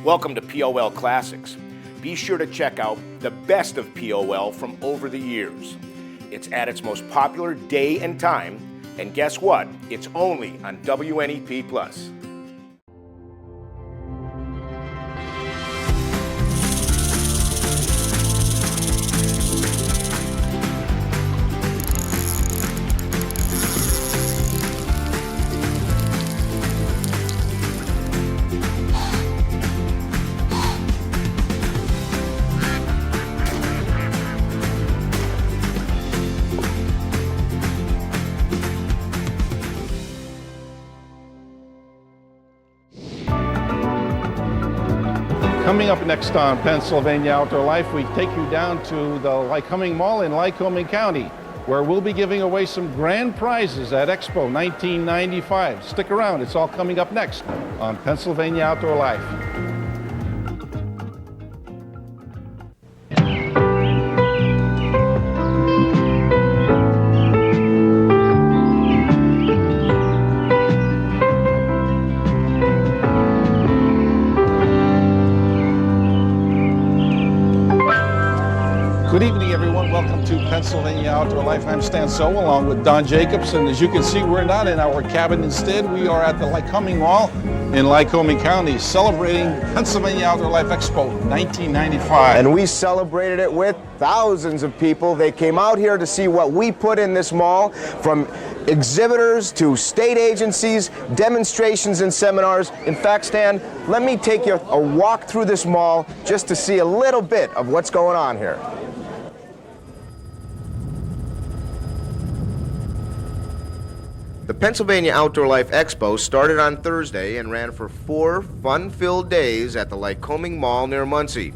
Welcome to POL Classics. Be sure to check out the best of POL from over the years. It's at its most popular day and time, and guess what? It's only on WNEP+. Coming up next on Pennsylvania Outdoor Life, we take you down to the Lycoming Mall in Lycoming County, where we'll be giving away some grand prizes at Expo 1995. Stick around, it's all coming up next on Pennsylvania Outdoor Life. Good evening, everyone. Welcome to Pennsylvania Outdoor Life. I'm Stan So, along with Don Jacobs, and as you can see, we're not in our cabin. Instead, we are at the Lycoming Mall in Lycoming County, celebrating Pennsylvania Outdoor Life Expo 1995. And we celebrated it with thousands of people. They came out here to see what we put in this mall, from exhibitors to state agencies, demonstrations and seminars. In fact, Stan, let me take you a walk through this mall just to see a little bit of what's going on here. The Pennsylvania Outdoor Life Expo started on Thursday and ran for 4 fun-filled days at the Lycoming Mall near Muncie.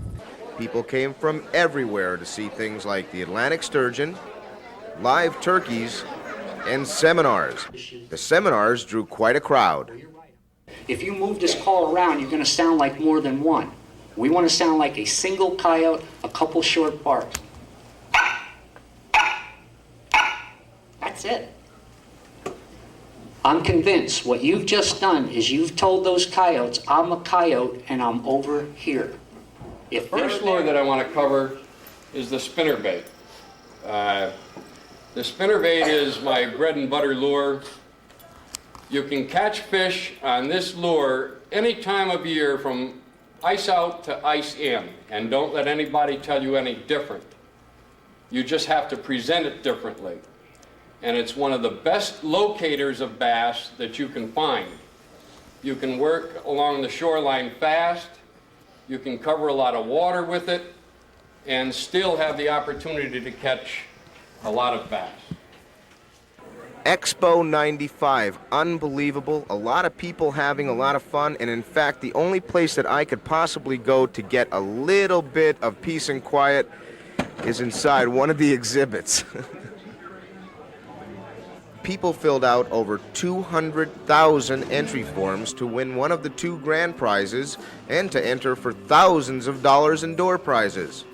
People came from everywhere to see things like the Atlantic sturgeon, live turkeys, and seminars. The seminars drew quite a crowd. If you move this call around, you're going to sound like more than one. We want to sound like a single coyote, a couple short barks. That's it. I'm convinced what you've just done is you've told those coyotes, I'm a coyote and I'm over here. The first lure that I want to cover is the spinnerbait. The spinnerbait is my bread and butter lure. You can catch fish on this lure any time of year from ice out to ice in, and don't let anybody tell you any different. You just have to present it differently. And it's one of the best locators of bass that you can find. You can work along the shoreline fast, you can cover a lot of water with it, and still have the opportunity to catch a lot of bass. Expo 95, unbelievable. A lot of people having a lot of fun, and in fact, the only place that I could possibly go to get a little bit of peace and quiet is inside one of the exhibits. People filled out over 200,000 entry forms to win one of the 2 grand prizes and to enter for thousands of dollars in door prizes.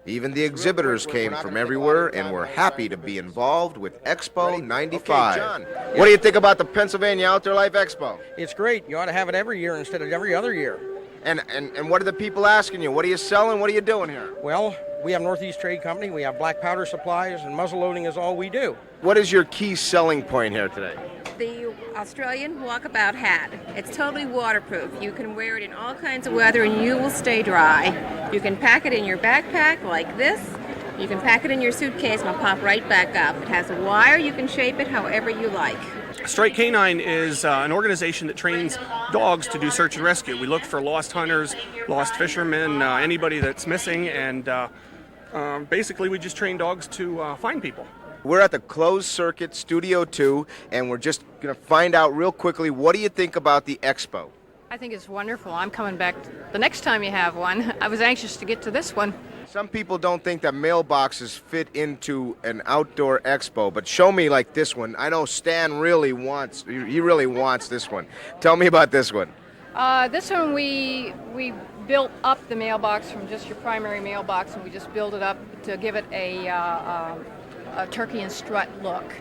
Even the exhibitors came from everywhere and were happy to be involved with Expo 95. Okay, John, what do you think about the Pennsylvania Outdoor Life Expo? It's great. You ought to have it every year instead of every other year. And what are the people asking you? What are you selling? What are you doing here? Well, we have Northeast Trade Company. We have black powder supplies, and muzzle loading is all we do. What is your key selling point here today? The Australian walkabout hat. It's totally waterproof. You can wear it in all kinds of weather and you will stay dry. You can pack it in your backpack like this. You can pack it in your suitcase and it'll pop right back up. It has a wire. You can shape it however you like. Strike Canine is an organization that trains dogs to do search and rescue. We look for lost hunters, lost fishermen, anybody that's missing, and basically we just train dogs to find people. We're at the closed circuit Studio 2, and we're just going to find out real quickly, what do you think about the Expo? I think it's wonderful. I'm coming back the next time you have one. I was anxious to get to this one. Some people don't think that mailboxes fit into an outdoor expo, but show me like this one. I know Stan really wants, he really wants this one. Tell me about this one. This one we built up the mailbox from just your primary mailbox, and we just built it up to give it a turkey and strut look.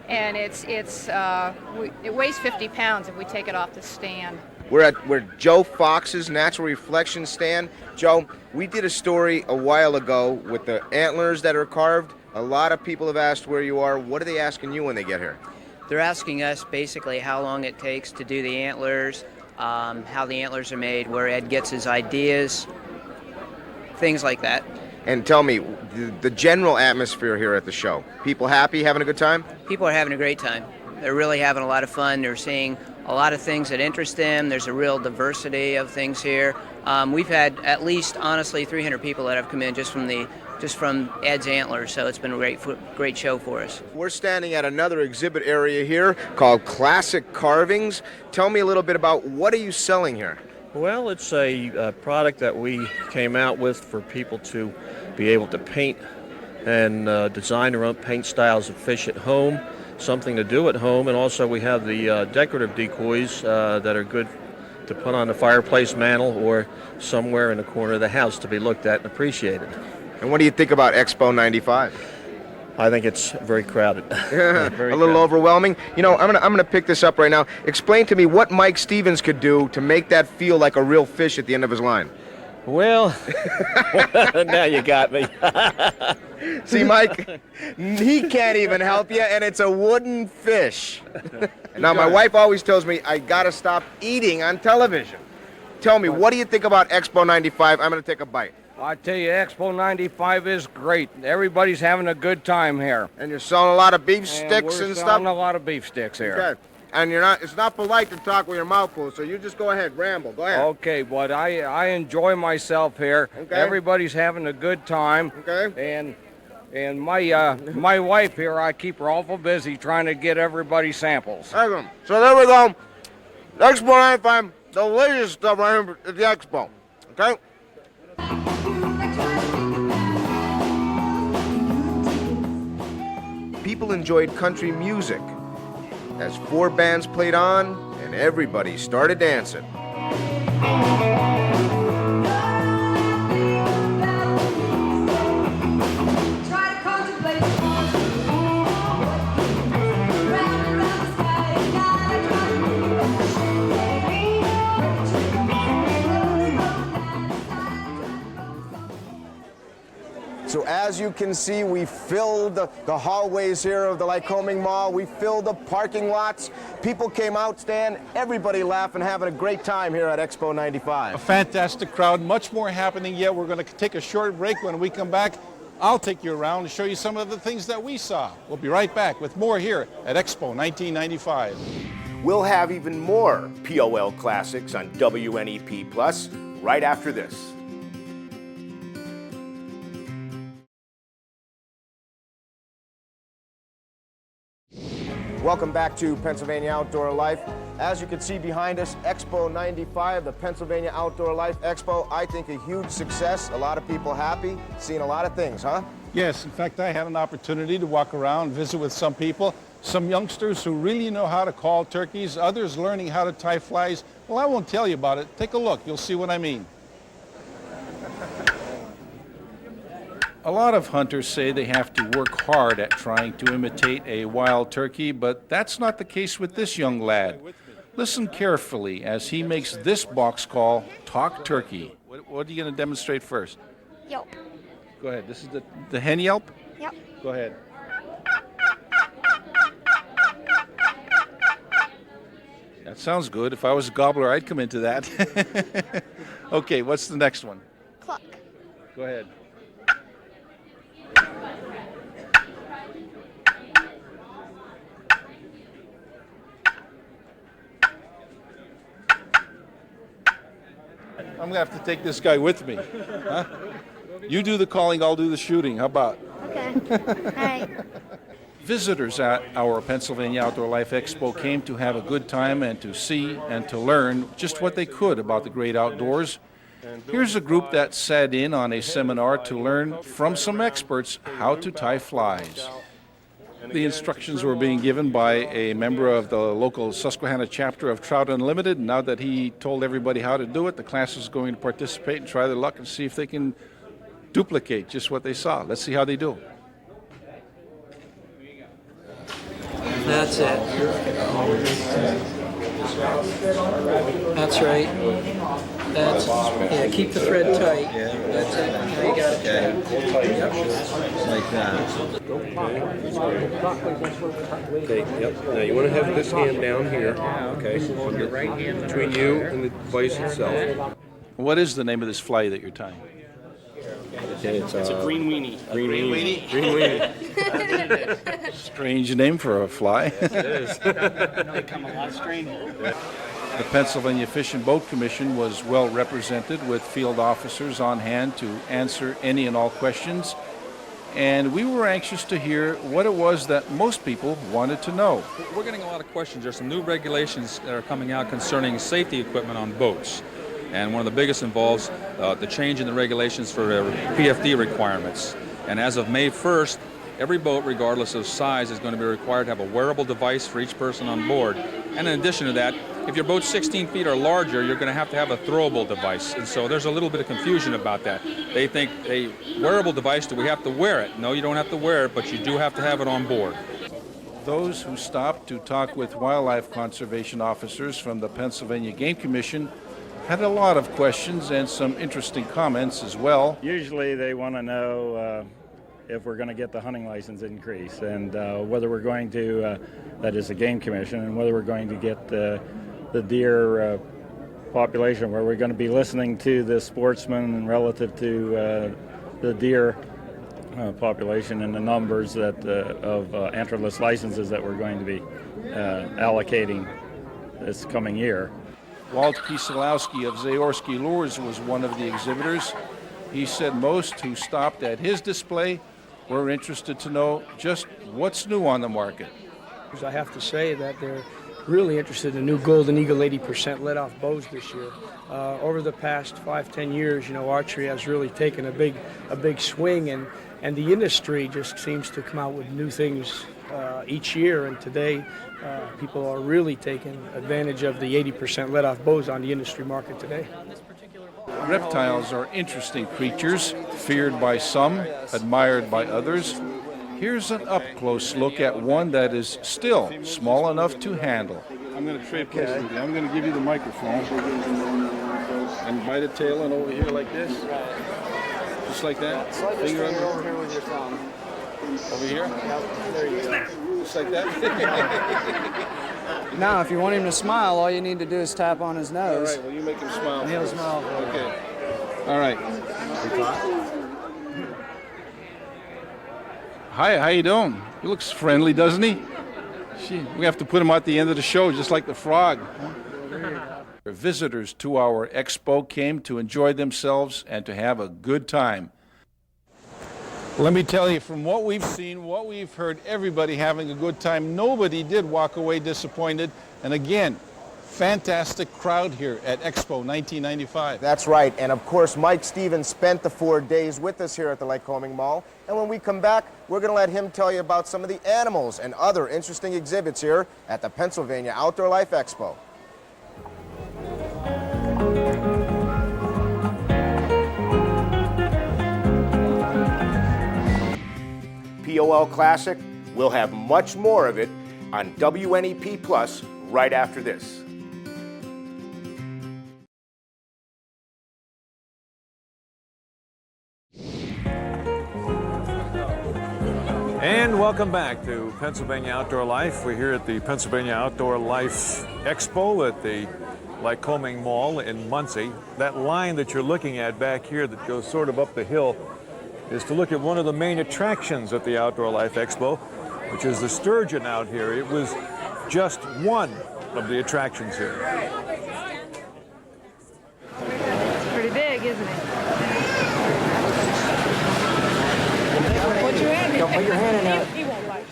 And it weighs 50 pounds if we take it off the stand. We're Joe Fox's Natural Reflection stand. Joe, we did a story a while ago with the antlers that are carved. A lot of people have asked where you are. What are they asking you when they get here? They're asking us basically how long it takes to do the antlers, how the antlers are made, where Ed gets his ideas, things like that. And tell me, the general atmosphere here at the show. People happy, having a good time? People are having a great time. They're really having a lot of fun. They're seeing a lot of things that interest them. There's a real diversity of things here. We've had at least, honestly, 300 people that have come in just from Ed's antlers, so it's been a great show for us. We're standing at another exhibit area here called Classic Carvings. Tell me a little bit about what are you selling here? Well, it's a product that we came out with for people to be able to paint and design their own paint styles of fish at home, something to do at home, and also we have the decorative decoys that are good to put on the fireplace mantle or somewhere in the corner of the house to be looked at and appreciated. And what do you think about Expo 95? I think it's very crowded. A little overwhelming. You know, I'm gonna pick this up right now. Explain to me what Mike Stevens could do to make that feel like a real fish at the end of his line. Well, now you got me. See, Mike, he can't even help you, and it's a wooden fish. Now, my wife always tells me I gotta stop eating on television. Tell me, what do you think about Expo 95? I'm gonna take a bite. I tell you, Expo 95 is great. Everybody's having a good time here. And you're selling a lot of beef sticks and we're stuff? selling a lot of beef sticks here. Okay. And it's not polite to talk with your mouth full, so you just go ahead, ramble. Go ahead. Okay, but I enjoy myself here. Okay. Everybody's having a good time. Okay. And my wife here, I keep her awful busy trying to get everybody samples. Excellent. So there we go. Expo 95, the latest stuff right here at the Expo. Okay? People enjoyed country music as 4 bands played on and everybody started dancing. So as you can see, we filled the hallways here of the Lycoming Mall. We filled the parking lots. People came out, Stan, everybody laughing, having a great time here at Expo 95. A fantastic crowd, much more happening yet. We're going to take a short break. When we come back, I'll take you around and show you some of the things that we saw. We'll be right back with more here at Expo 1995. We'll have even more POL Classics on WNEP Plus right after this. Welcome back to Pennsylvania Outdoor Life. As you can see behind us, Expo 95, the Pennsylvania Outdoor Life Expo. I think a huge success. A lot of people happy, seeing a lot of things, huh? Yes, in fact, I had an opportunity to walk around, visit with some people, some youngsters who really know how to call turkeys, others learning how to tie flies. Well, I won't tell you about it. Take a look. You'll see what I mean. A lot of hunters say they have to work hard at trying to imitate a wild turkey, but that's not the case with this young lad. Listen carefully as he makes this box call, Talk Turkey. What are you going to demonstrate first? Yelp. Go ahead. This is the hen yelp? Yep. Go ahead. That sounds good. If I was a gobbler, I'd come into that. Okay, what's the next one? Cluck. Go ahead. I'm going to have to take this guy with me. Huh? You do the calling, I'll do the shooting. How about? Okay. All right. Visitors at our Pennsylvania Outdoor Life Expo came to have a good time and to see and to learn just what they could about the great outdoors. Here's a group that sat in on a seminar to learn from some experts how to tie flies. The instructions were being given by a member of the local Susquehanna chapter of Trout Unlimited. Now that he told everybody how to do it, the class is going to participate and try their luck and see if they can duplicate just what they saw. Let's see how they do. That's it. That's right. That's, yeah, keep the thread tight. Yeah. That's it. Now you got it. Okay. Yep. Like that. Okay, yep. Now you want to have this hand down here, okay? Between you and the device itself. What is the name of this fly that you're tying? Okay, it's a green weenie. Green weenie. Green weenie. Strange name for a fly. It is. They come a lot stranger. The Pennsylvania Fish and Boat Commission was well represented with field officers on hand to answer any and all questions. And we were anxious to hear what it was that most people wanted to know. We're getting a lot of questions. There's some new regulations that are coming out concerning safety equipment on boats. And one of the biggest involves the change in the regulations for PFD requirements. And as of May 1st, every boat, regardless of size, is going to be required to have a wearable device for each person on board. And in addition to that, if your boat's 16 feet or larger, you're going to have a throwable device. And so there's a little bit of confusion about that. They think a wearable device, do we have to wear it? No, you don't have to wear it, but you do have to have it on board. Those who stopped to talk with wildlife conservation officers from the Pennsylvania Game Commission had a lot of questions and some interesting comments as well. Usually they want to know if we're going to get the hunting license increase and whether we're going to, that is the Game Commission, and whether we're going to get the deer population, where we're going to be listening to the sportsmen relative to the deer population and the numbers that of antlerless licenses that we're going to be allocating this coming year. Walt Kieselowski of Zaorski Lures was one of the exhibitors. He said most who stopped at his display were interested to know just what's new on the market. I have to say that they're really interested in new Golden Eagle 80% let-off bows this year. Over the past 5-10 years, archery has really taken a big swing, and the industry just seems to come out with new things each year. And today, people are really taking advantage of the 80% let-off bows on the industry market today. Reptiles are interesting creatures, feared by some, admired by others. Here's an up-close look at one that is still small enough to handle. I'm going to trade places with you. I'm going to give you the microphone. And by the tail and over here like this. Just like that. Finger under. Over here with your thumb. Over here? Yep. There you go. Just like that. Now, if you want him to smile, all you need to do is tap on his nose. All right, well, you make him smile. And he'll smile. Okay. All right. Hi, how you doing? He looks friendly, doesn't he? We have to put him at the end of the show, just like the frog. Visitors to our expo came to enjoy themselves and to have a good time. Let me tell you, from what we've seen, what we've heard, everybody having a good time. Nobody did walk away disappointed. And again, fantastic crowd here at Expo 1995. That's right. And of course, Mike Stevens spent the 4 days with us here at the Lycoming Mall. And when we come back, we're going to let him tell you about some of the animals and other interesting exhibits here at the Pennsylvania Outdoor Life Expo. POL Classic, we'll have much more of it on WNEP Plus right after this. And welcome back to Pennsylvania Outdoor Life. We're here at the Pennsylvania Outdoor Life Expo at the Lycoming Mall in Muncie. That line that you're looking at back here that goes sort of up the hill is to look at one of the main attractions at the Outdoor Life Expo, which is the sturgeon out here. It was just one of the attractions here. It's pretty big, isn't it? Put your hand in. Don't put your hand in it. He won't bite.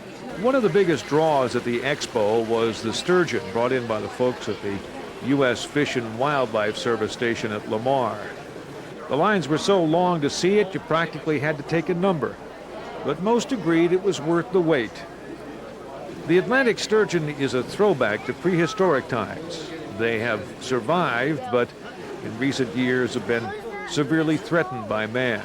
One of the biggest draws at the Expo was the sturgeon brought in by the folks at the U.S. Fish and Wildlife Service station at Lamar. The lines were so long to see it, you practically had to take a number. But most agreed it was worth the wait. The Atlantic sturgeon is a throwback to prehistoric times. They have survived, but in recent years have been severely threatened by man.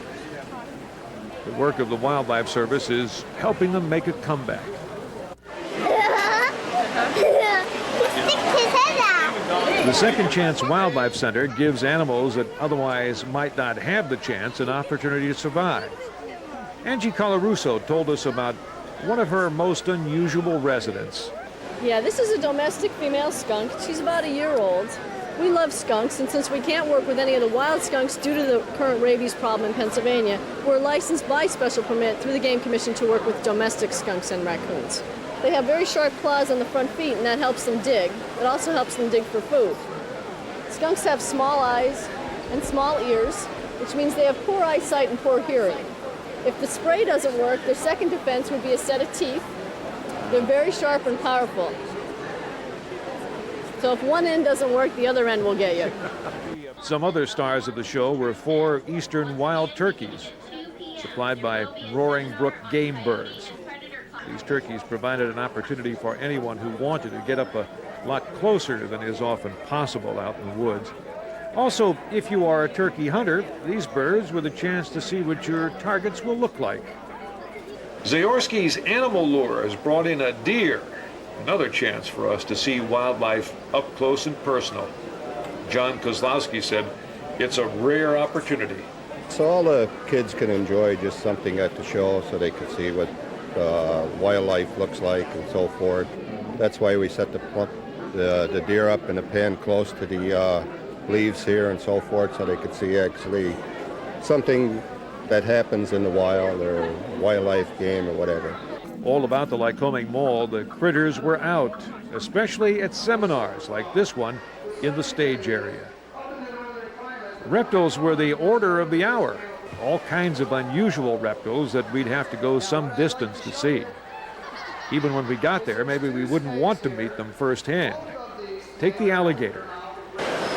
The work of the Wildlife Service is helping them make a comeback. He sticks his head out. The Second Chance Wildlife Center gives animals that otherwise might not have the chance an opportunity to survive. Angie Colarusso told us about one of her most unusual residents. Yeah, this is a domestic female skunk. She's about a year old. We love skunks, and since we can't work with any of the wild skunks due to the current rabies problem in Pennsylvania, we're licensed by special permit through the Game Commission to work with domestic skunks and raccoons. They have very sharp claws on the front feet, and that helps them dig. It also helps them dig for food. Skunks have small eyes and small ears, which means they have poor eyesight and poor hearing. If the spray doesn't work, their second defense would be a set of teeth. They're very sharp and powerful. So if one end doesn't work, the other end will get you. Some other stars of the show were 4 eastern wild turkeys, supplied by Roaring Brook Game Birds. These turkeys provided an opportunity for anyone who wanted to get up a lot closer than is often possible out in the woods. Also, if you are a turkey hunter, these birds were the chance to see what your targets will look like. Zaorski's Animal Lure has brought in a deer. Another chance for us to see wildlife up close and personal. John Kozlowski said it's a rare opportunity. So all the kids can enjoy just something at the show so they can see what wildlife looks like and so forth. That's why we set the deer up in a pen close to the leaves here and so forth so they could see actually something that happens in the wild or wildlife game or whatever. All about the Lycoming Mall, the critters were out, especially at seminars like this one in the stage area. Reptiles were the order of the hour. All kinds of unusual reptiles that we'd have to go some distance to see. Even when we got there, maybe we wouldn't want to meet them firsthand. Take the alligator.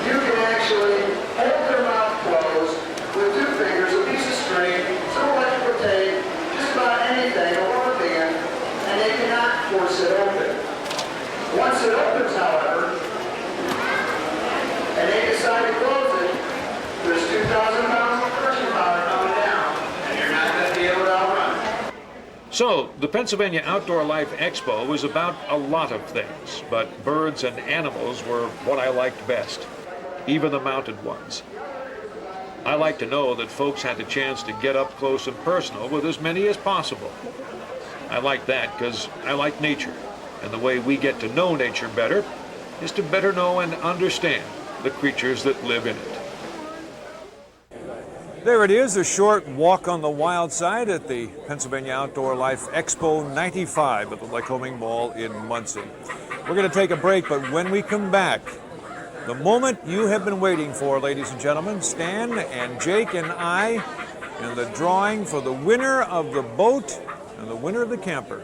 You can actually hold their mouth closed with 2 fingers, a piece of string, some electrical tape, just about anything, a rubber band, and they cannot force it open. Once it opens, however, and they decide to close it, there's 2,000 pounds of friction power coming down, and you're not going to be able to outrun it. So, the Pennsylvania Outdoor Life Expo was about a lot of things, but birds and animals were what I liked best, even the mounted ones. I like to know that folks had the chance to get up close and personal with as many as possible. I like that because I like nature, and the way we get to know nature better is to better know and understand the creatures that live in it. There it is, a short walk on the wild side at the Pennsylvania Outdoor Life Expo 95 at the Lycoming Mall in Muncie. We're going to take a break, but when we come back, the moment you have been waiting for, ladies and gentlemen, Stan and Jake and I in the drawing for the winner of the boat and the winner of the camper.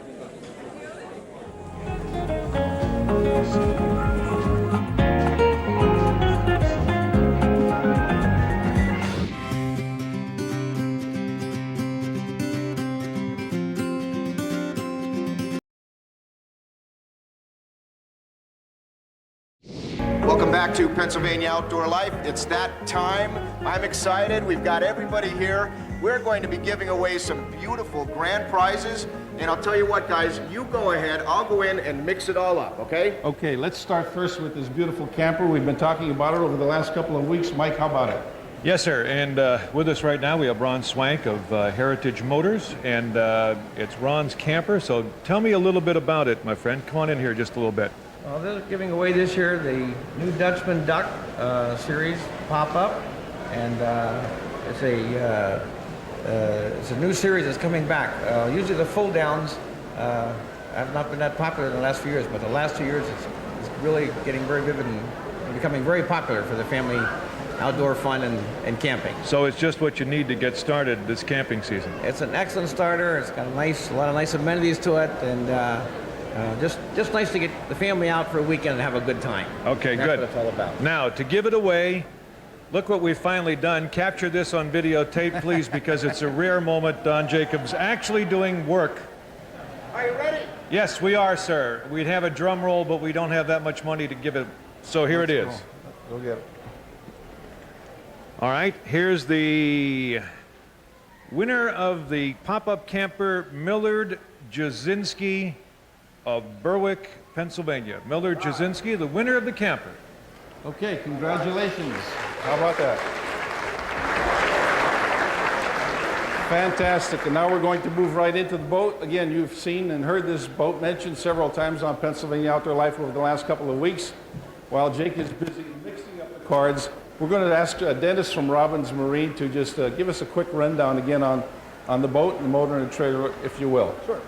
Welcome back to Pennsylvania Outdoor Life. It's that time. I'm excited. We've got everybody here. We're going to be giving away some beautiful grand prizes. And I'll tell you what, guys, you go ahead. I'll go in and mix it all up, okay? Okay, let's start first with this beautiful camper. We've been talking about it over the last couple of weeks. Mike, how about it? Yes, sir. And with us right now, we have Ron Swank of Heritage Motors, and it's Ron's camper. So tell me a little bit about it, my friend. Come on in here just a little bit. Well, they're giving away this year the new Dutchman Duck series pop-up, and it's a new series that's coming back. Usually the fold-downs have not been that popular in the last few years, but the last 2 years it's really getting very vivid and becoming very popular for the family outdoor fun and camping. So it's just what you need to get started this camping season. It's an excellent starter. It's got a lot of nice amenities to it, and just nice to get the family out for a weekend and have a good time. Okay, That's good. what it's all about. Now, to give it away, look what we've finally done. Capture this on videotape, please, because it's a rare moment. Don Jacobs actually doing work. Are you ready? Yes, we are, sir. We'd have a drum roll, but we don't have that much money to give it. So here it is. Go get it. All right, here's the winner of the pop-up camper, Millard Jasinski of Berwick, Pennsylvania. Millard Jasinski, the winner of the camper. Okay, congratulations. How about that? Fantastic. And now we're going to move right into the boat. Again, you've seen and heard this boat mentioned several times on Pennsylvania Outdoor Life over the last couple of weeks. While Jake is busy mixing up the cards, we're going to ask Dennis from Robbins Marine to just give us a quick rundown again on the boat and the motor and the trailer, if you will. Sure.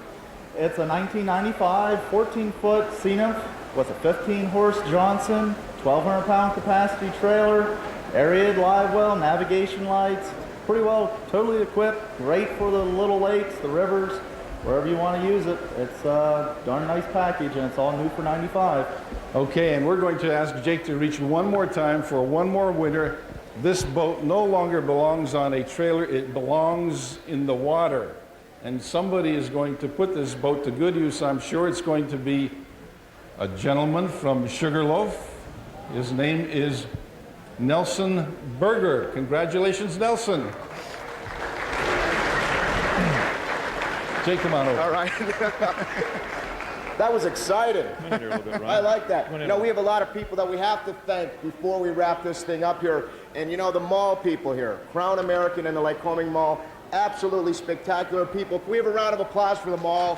It's a 1995 14-foot Zenith with a 15-horse Johnson, 1,200-pound capacity trailer, aerated live well, navigation lights, pretty well totally equipped, great for the little lakes, the rivers, wherever you want to use it. It's a darn nice package, and it's all new for 95. Okay, and we're going to ask Jake to reach one more time for one more winner. This boat no longer belongs on a trailer, it belongs in the water. And somebody is going to put this boat to good use. I'm sure it's going to be a gentleman from Sugarloaf. His name is Nelson Berger. Congratulations, Nelson. Jake, come on over. All right. That was exciting. I like that. You know, we have a lot of people that we have to thank before we wrap this thing up here. And you know, the mall people here, Crown American and the Lycoming Mall, absolutely spectacular people. Can we have a round of applause for the mall?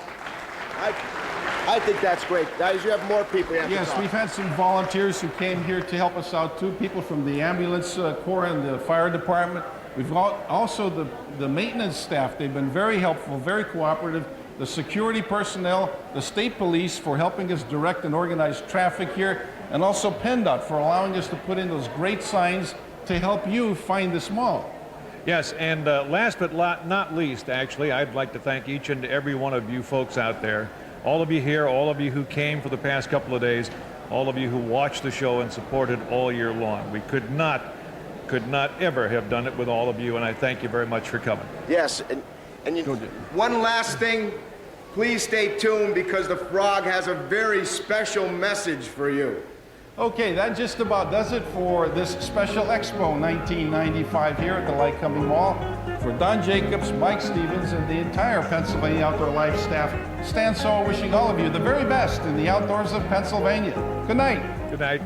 I think that's great. Guys, you have more people you have to Yes, talk. we've had some volunteers who came here to help us out too, people from the ambulance corps and the fire department. We've also the maintenance staff. They've been very helpful, very cooperative. The security personnel, the state police for helping us direct and organize traffic here, and also PennDOT for allowing us to put in those great signs to help you find this mall. Yes, and last but not least, actually, I'd like to thank each and every one of you folks out there. All of you here, all of you who came for the past couple of days, all of you who watched the show and supported all year long. We could not ever have done it with all of you, and I thank you very much for coming. Yes, and one last thing, please stay tuned because the Frog has a very special message for you. Okay, that just about does it for this special Expo 1995 here at the Lycoming Mall. For Don Jacobs, Mike Stevens, and the entire Pennsylvania Outdoor Life staff, Stan Soa wishing all of you the very best in the outdoors of Pennsylvania. Good night. Good night.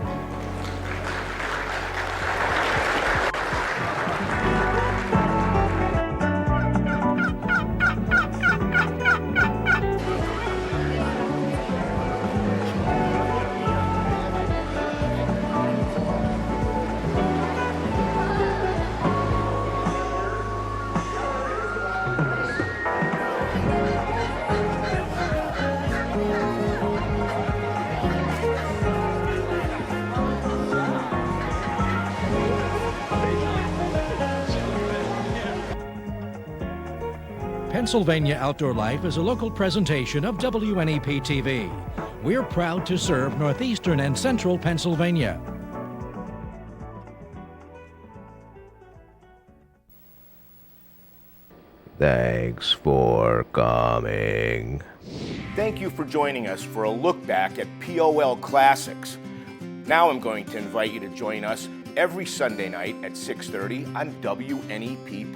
Pennsylvania Outdoor Life is a local presentation of WNEP-TV. We're proud to serve northeastern and central Pennsylvania. Thanks for coming. Thank you for joining us for a look back at POL Classics. Now I'm going to invite you to join us every Sunday night at 6:30 on WNEP+.